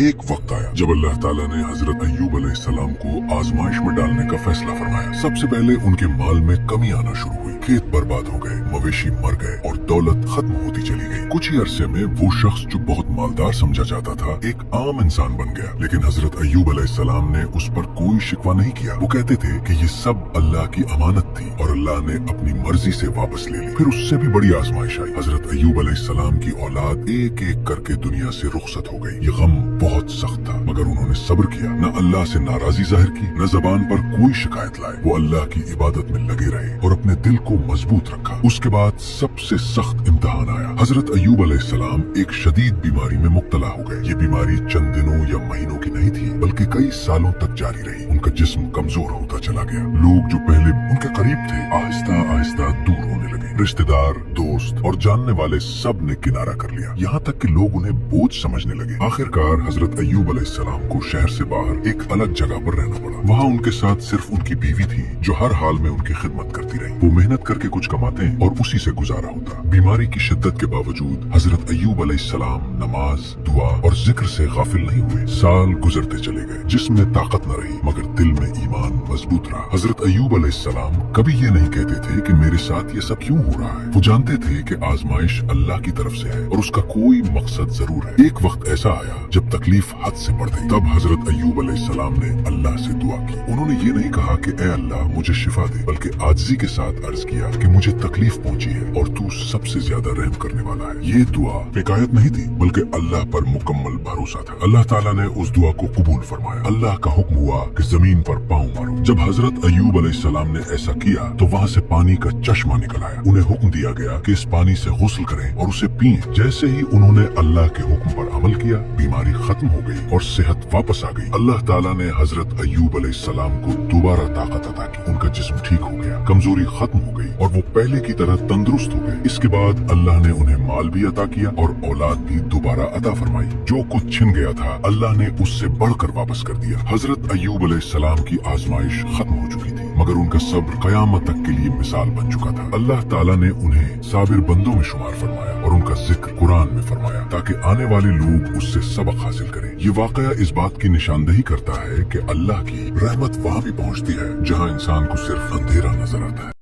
एक वक्त आया जब अल्लाह ताला ने हजरत अय्यूब अलैहिस्सलाम को आजमाइश में डालने का फैसला फरमाया। सबसे पहले उनके माल में कमी आना शुरू हुई, खेत बर्बाद हो गए, मवेशी मर गए और दौलत खत्म होती चली गई। कुछ ही अरसे में वो शख्स जो बहुत मालदार समझा जाता था एक आम इंसान बन गया। लेकिन हजरत अय्यूब अलैहिस्सलाम ने उस पर कोई शिकवा नहीं किया। वो कहते थे कि ये सब अल्लाह की अमानत थी और अल्लाह ने अपनी मर्जी से वापस ले ली। फिर उससे भी बड़ी आजमाइश आई। हजरत अय्यूब अलैहिस्सलाम की औलाद एक एक करके दुनिया से रुखसत हो गई। ये गम बहुत सख्त था, मगर उन्होंने सब्र किया, न अल्लाह से नाराजी जाहिर की, न जबान पर कोई शिकायत लाए। वो अल्लाह की इबादत में लगे रहे और अपने दिल को मजबूत रखा। उसके बाद सबसे सख्त इम्तिहान आया। हजरत अय्यूब अलैहिस्सलाम एक शदीद बीमारी में मुब्तला हो गए। ये बीमारी चंद दिनों या महीनों की नहीं थी, बल्कि कई सालों तक जारी रही। उनका जिस्म कमजोर होता चला गया। लोग जो पहले उनके करीब थे आहिस्ता आहिस्ता दूर होने लगे। रिश्तेदार, दोस्त और जानने वाले सब ने किनारा कर लिया, यहाँ तक कि लोग उन्हें बोझ समझने लगे। आखिरकार हजरत अय्यूब अलैहिस्सलाम को शहर से बाहर एक अलग जगह पर रहना पड़ा। वहाँ उनके साथ सिर्फ उनकी बीवी थी, जो हर हाल में उनकी खिदमत करती रही। वो मेहनत करके कुछ कमाते और उसी से गुजारा होता। बीमारी की शिद्दत के बावजूद हजरत अय्यूब अलैहिस्सलाम नमाज, दुआ और जिक्र से गाफिल नहीं हुए। साल गुजरते चले गए, जिस्म में ताकत न रही, मगर दिल में ईमान मजबूत रहा। हजरत अय्यूब अलैहिस्सलाम कभी ये नहीं कहते थे कि मेरे साथ ये सब क्यों हो रहा है। वो जानते थे कि आजमाइश अल्लाह की तरफ से है और उसका कोई मकसद जरूर है। एक वक्त ऐसा आया जब तकलीफ हद से बढ़ गई। तब हजरत अय्यूब अलैहिस्सलाम ने अल्लाह से दुआ की। उन्होंने ये नहीं कहा कि ए अल्लाह मुझे शिफा दे, बल्कि आजिज़ी के साथ अर्ज किया कि मुझे तकलीफ पहुंची है और तू सबसे ज्यादा रहम करने वाला है। ये दुआ हिकायत नहीं थी, बल्कि अल्लाह पर मुकम्मल भरोसा था। अल्लाह ताला ने उस दुआ को कबूल फरमाया। अल्लाह का हुक्म हुआ कि जमीन पर पांव मारो। जब हजरत अय्यूब अलैहिस्सलाम ने ऐसा किया तो वहाँ से पानी का चश्मा निकल आया। उन्हें हुक्म दिया गया कि इस पानी से गुस्ल करें और उसे पिएं। जैसे ही उन्होंने अल्लाह के हुक्म पर अमल किया, बीमारी खत्म हो गई और सेहत वापस आ गई। अल्लाह ताला ने हजरत अय्यूब अलैहिस्सलाम को दोबारा ताकत अता की। उनका जिस्म ठीक हो गया, कमजोरी खत्म हो गई और वो पहले की तरह तंदुरुस्त हो गए। इसके बाद अल्लाह ने उन्हें माल भी अता किया और औलाद भी दोबारा अता फरमाई। जो कुछ छिन गया था अल्लाह ने उससे बढ़कर वापस कर दिया। हजरत अय्यूब अलैहिस्सलाम की आजमाइश खत्म हो चुकी थी, मगर उनका सब्र कयामत तक के लिए मिसाल बन चुका था। अल्लाह ताला ने उन्हें साबिर बंदों में शुमार फरमाया और उनका जिक्र कुरान में फरमाया, ताकि आने वाले लोग उससे सबक हासिल करें। ये वाकया इस बात की निशानदही करता है कि अल्लाह की रहमत वहाँ भी पहुँचती है जहाँ इंसान को सिर्फ अंधेरा नजर आता है।